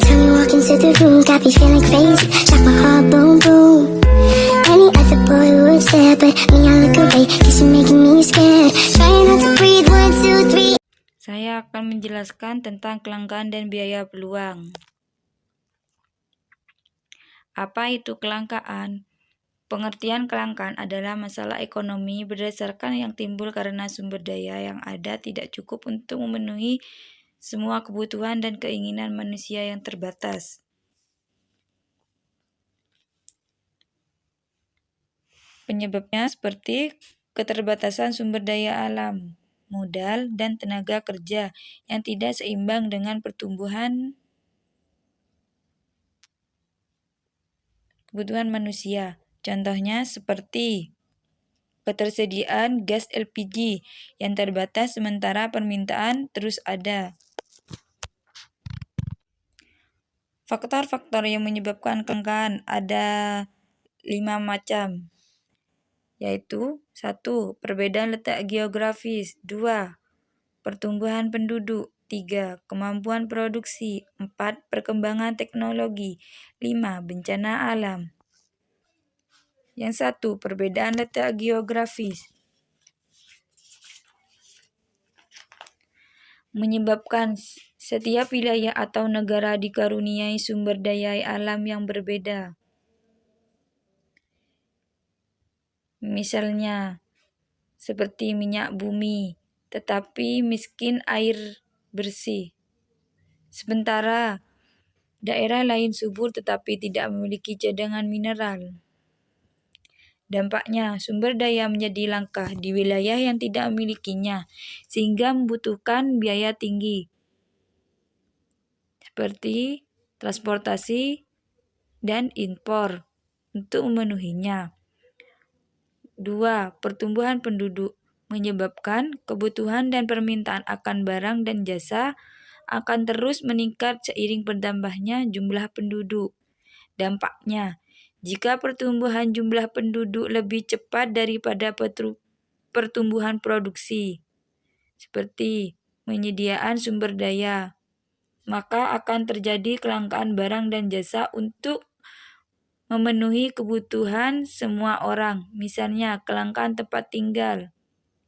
time you walk into the room, got me feeling crazy, like my heart boom boom. Any other boy would stare, but me I look away, cause you're making me scared. Trying not to breathe, 1, 2, 3. Saya akan menjelaskan tentang kelangkaan dan biaya peluang. Apa itu kelangkaan? Pengertian kelangkaan adalah masalah ekonomi berdasarkan yang timbul karena sumber daya yang ada tidak cukup untuk memenuhi semua kebutuhan dan keinginan manusia yang terbatas. Penyebabnya seperti keterbatasan sumber daya alam, modal, dan tenaga kerja yang tidak seimbang dengan pertumbuhan kebutuhan manusia. Contohnya seperti ketersediaan gas LPG yang terbatas sementara permintaan terus ada. Faktor-faktor yang menyebabkan kelangkaan ada 5 macam, yaitu 1. Perbedaan letak geografis, 2. Pertumbuhan penduduk, 3. Kemampuan produksi, 4. Perkembangan teknologi, 5. Bencana alam. Yang 1. Perbedaan letak geografis menyebabkan setiap wilayah atau negara dikaruniai sumber daya alam yang berbeda. Misalnya, seperti minyak bumi, tetapi miskin air bersih. Sementara daerah lain subur tetapi tidak memiliki cadangan mineral. Dampaknya, sumber daya menjadi langka di wilayah yang tidak memilikinya, sehingga membutuhkan biaya tinggi, seperti transportasi dan impor untuk memenuhinya. 2. Pertumbuhan penduduk menyebabkan kebutuhan dan permintaan akan barang dan jasa akan terus meningkat seiring bertambahnya jumlah penduduk. Dampaknya, jika pertumbuhan jumlah penduduk lebih cepat daripada pertumbuhan produksi, seperti penyediaan sumber daya, maka akan terjadi kelangkaan barang dan jasa untuk memenuhi kebutuhan semua orang, misalnya kelangkaan tempat tinggal,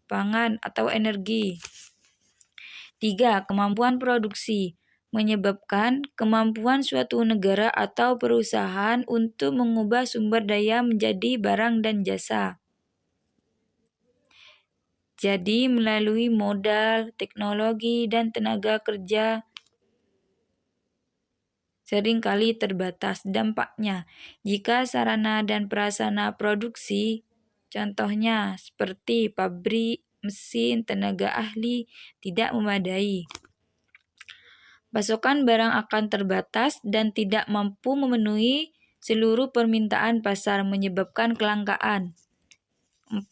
pangan, atau energi. 3. Kemampuan produksi menyebabkan kemampuan suatu negara atau perusahaan untuk mengubah sumber daya menjadi barang dan jasa. Jadi melalui modal, teknologi, dan tenaga kerja seringkali terbatas. Dampaknya, jika sarana dan prasarana produksi, contohnya seperti pabrik, mesin, tenaga ahli, tidak memadai, pasokan barang akan terbatas dan tidak mampu memenuhi seluruh permintaan pasar, menyebabkan kelangkaan. 4.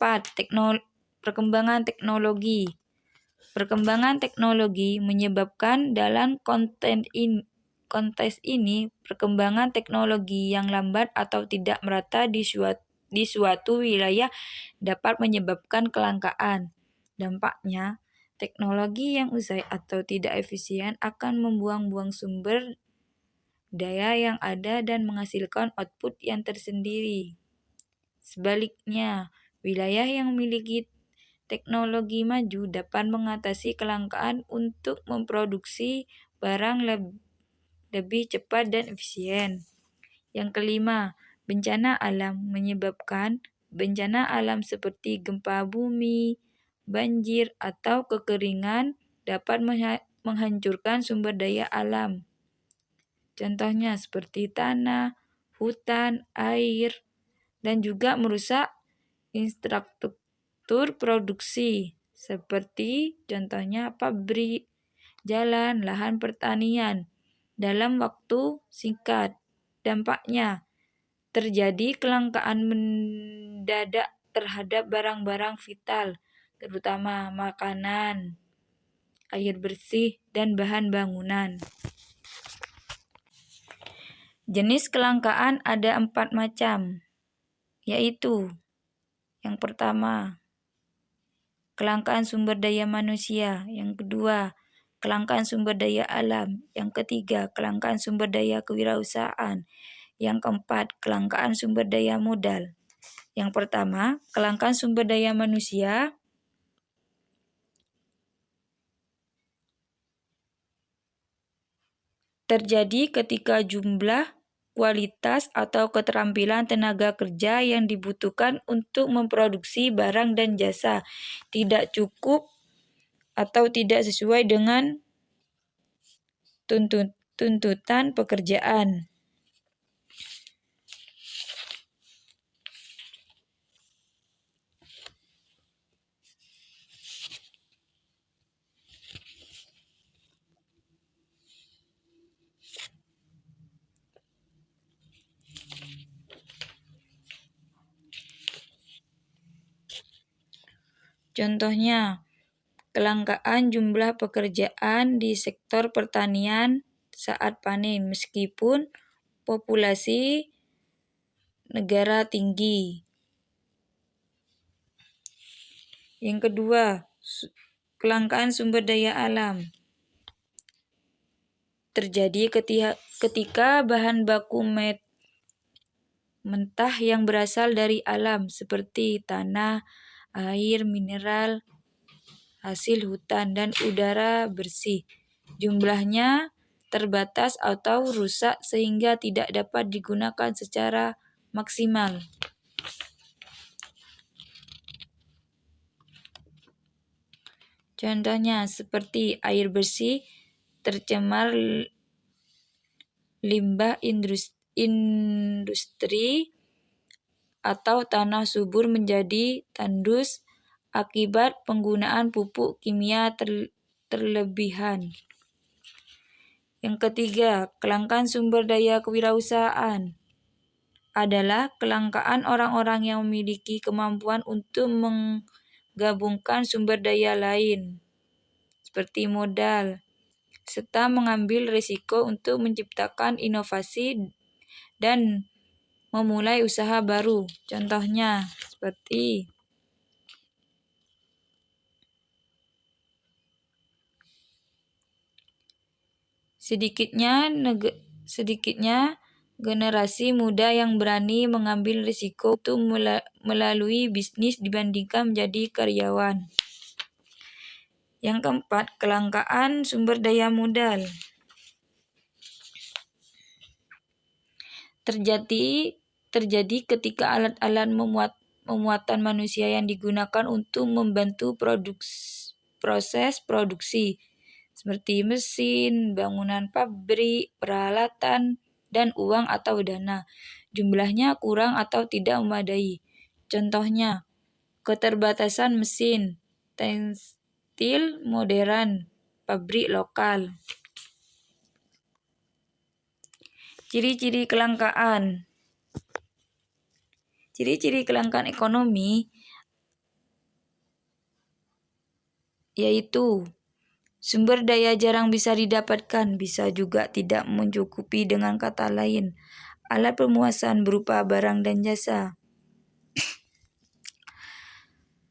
Perkembangan teknologi. Perkembangan teknologi menyebabkan dalam konteks ini perkembangan teknologi yang lambat atau tidak merata di suatu wilayah dapat menyebabkan kelangkaan. Dampaknya, teknologi yang usai atau tidak efisien akan membuang-buang sumber daya yang ada dan menghasilkan output yang tersendiri. Sebaliknya, wilayah yang memiliki teknologi maju dapat mengatasi kelangkaan untuk memproduksi barang lebih cepat dan efisien. Yang kelima, bencana alam menyebabkan bencana alam seperti gempa bumi, banjir, atau kekeringan dapat menghancurkan sumber daya alam. Contohnya seperti tanah, hutan, air, dan juga merusak infrastruktur produksi seperti contohnya pabrik, jalan, lahan pertanian dalam waktu singkat. Dampaknya, terjadi kelangkaan mendadak terhadap barang-barang vital, terutama makanan, air bersih, dan bahan bangunan. Jenis kelangkaan ada 4 macam, yaitu yang pertama, kelangkaan sumber daya manusia. Yang kedua, kelangkaan sumber daya alam. Yang ketiga, kelangkaan sumber daya kewirausahaan. Yang keempat, kelangkaan sumber daya modal. Yang pertama, kelangkaan sumber daya manusia. Terjadi ketika jumlah, kualitas, atau keterampilan tenaga kerja yang dibutuhkan untuk memproduksi barang dan jasa tidak cukup atau tidak sesuai dengan tuntutan pekerjaan. Contohnya, kelangkaan jumlah pekerjaan di sektor pertanian saat panen meskipun populasi negara tinggi. Yang kedua, kelangkaan sumber daya alam. Terjadi ketika bahan baku mentah yang berasal dari alam seperti tanah, air, mineral, hasil hutan, dan udara bersih. Jumlahnya terbatas atau rusak sehingga tidak dapat digunakan secara maksimal. Contohnya seperti air bersih tercemar limbah industri atau tanah subur menjadi tandus akibat penggunaan pupuk kimia terlebihan. Yang ketiga, kelangkaan sumber daya kewirausahaan adalah kelangkaan orang-orang yang memiliki kemampuan untuk menggabungkan sumber daya lain seperti modal, serta mengambil risiko untuk menciptakan inovasi dan memulai usaha baru. Contohnya seperti sedikitnya generasi muda yang berani mengambil risiko untuk melalui bisnis dibandingkan menjadi karyawan. Yang keempat, kelangkaan sumber daya modal. Terjadi ketika alat-alat memuatan manusia yang digunakan untuk membantu proses produksi seperti mesin, bangunan pabrik, peralatan, dan uang atau dana, jumlahnya kurang atau tidak memadai. Contohnya, keterbatasan mesin, tekstil modern, pabrik lokal. Ciri-ciri kelangkaan. Ciri-ciri kelangkaan ekonomi yaitu sumber daya jarang bisa didapatkan, bisa juga tidak mencukupi. Dengan kata lain, alat pemuasan berupa barang dan jasa.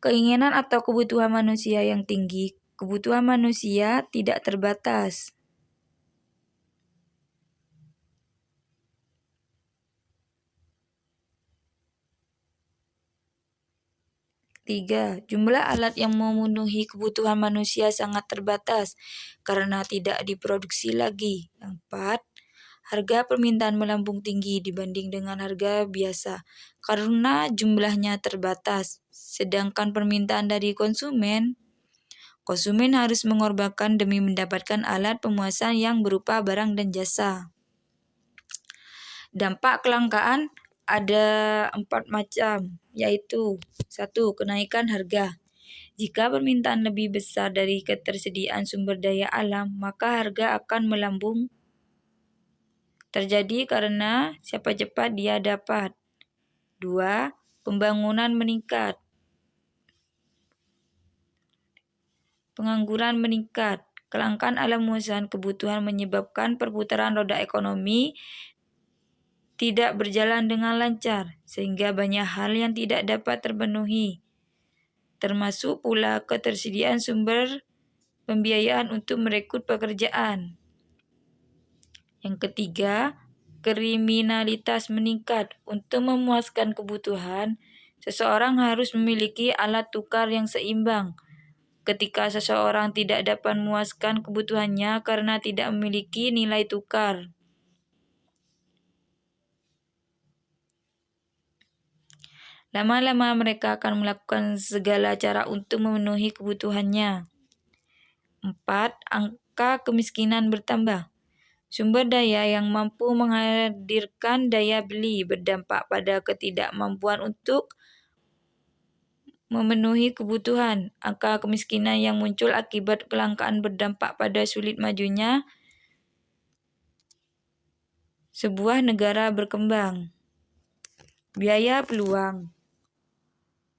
Keinginan atau kebutuhan manusia yang tinggi. Kebutuhan manusia tidak terbatas. 3. Jumlah alat yang memenuhi kebutuhan manusia sangat terbatas karena tidak diproduksi lagi. 4. Harga permintaan melambung tinggi dibanding dengan harga biasa karena jumlahnya terbatas. Sedangkan permintaan dari konsumen harus mengorbankan demi mendapatkan alat pemuasan yang berupa barang dan jasa. Dampak kelangkaan ada 4 macam, yaitu 1. Kenaikan harga. Jika permintaan lebih besar dari ketersediaan sumber daya alam, maka harga akan melambung. Terjadi karena siapa cepat dia dapat. 2. Pembangunan meningkat. Pengangguran meningkat. Kelangkaan alat pemuasan kebutuhan menyebabkan perputaran roda ekonomi tidak berjalan dengan lancar, sehingga banyak hal yang tidak dapat terpenuhi, termasuk pula ketersediaan sumber pembiayaan untuk merekrut pekerjaan. Yang ketiga, kriminalitas meningkat. Untuk memuaskan kebutuhan, seseorang harus memiliki alat tukar yang seimbang. Ketika seseorang tidak dapat memuaskan kebutuhannya karena tidak memiliki nilai tukar, lama-lama mereka akan melakukan segala cara untuk memenuhi kebutuhannya. 4. Angka kemiskinan bertambah. Sumber daya yang mampu menghadirkan daya beli berdampak pada ketidakmampuan untuk memenuhi kebutuhan. Angka kemiskinan yang muncul akibat kelangkaan berdampak pada sulit majunya sebuah negara berkembang. Biaya peluang.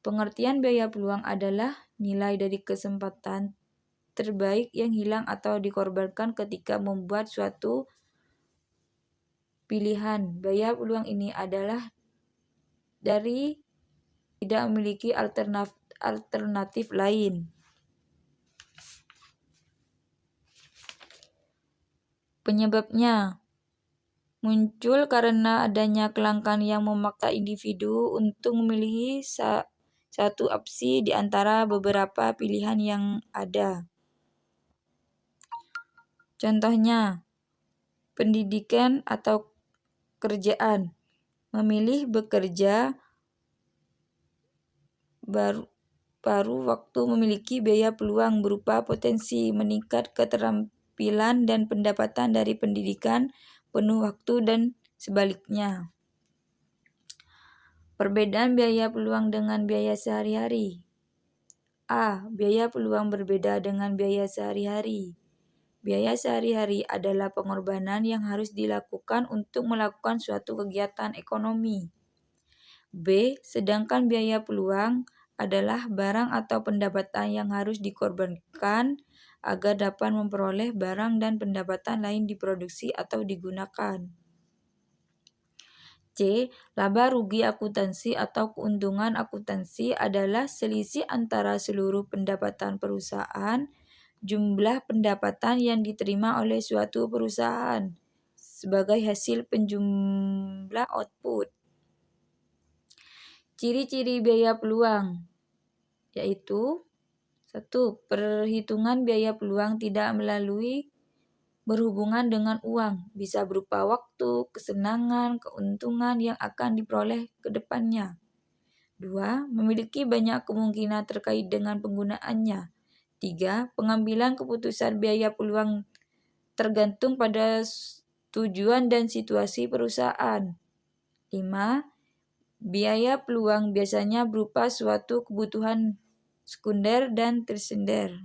Pengertian biaya peluang adalah nilai dari kesempatan terbaik yang hilang atau dikorbankan ketika membuat suatu pilihan. Biaya peluang ini adalah dari tidak memiliki alternatif lain. Penyebabnya muncul karena adanya kelangkaan yang memaksa individu untuk memilih satu opsi di antara beberapa pilihan yang ada. Contohnya, pendidikan atau kerjaan. Memilih bekerja baru waktu memiliki biaya peluang berupa potensi meningkat keterampilan dan pendapatan dari pendidikan penuh waktu dan sebaliknya. Perbedaan biaya peluang dengan biaya sehari-hari. A. Biaya peluang berbeda dengan biaya sehari-hari. Biaya sehari-hari adalah pengorbanan yang harus dilakukan untuk melakukan suatu kegiatan ekonomi. B. Sedangkan biaya peluang adalah barang atau pendapatan yang harus dikorbankan agar dapat memperoleh barang dan pendapatan lain diproduksi atau digunakan. C. Laba rugi akuntansi atau keuntungan akuntansi adalah selisih antara seluruh pendapatan perusahaan, jumlah pendapatan yang diterima oleh suatu perusahaan sebagai hasil penjumlah output. Ciri-ciri biaya peluang yaitu 1. Perhitungan biaya peluang tidak berhubungan dengan uang, bisa berupa waktu, kesenangan, keuntungan yang akan diperoleh ke depannya. 2. Memiliki banyak kemungkinan terkait dengan penggunaannya. 3. Pengambilan keputusan biaya peluang tergantung pada tujuan dan situasi perusahaan. 5. Biaya peluang biasanya berupa suatu kebutuhan sekunder dan tersier.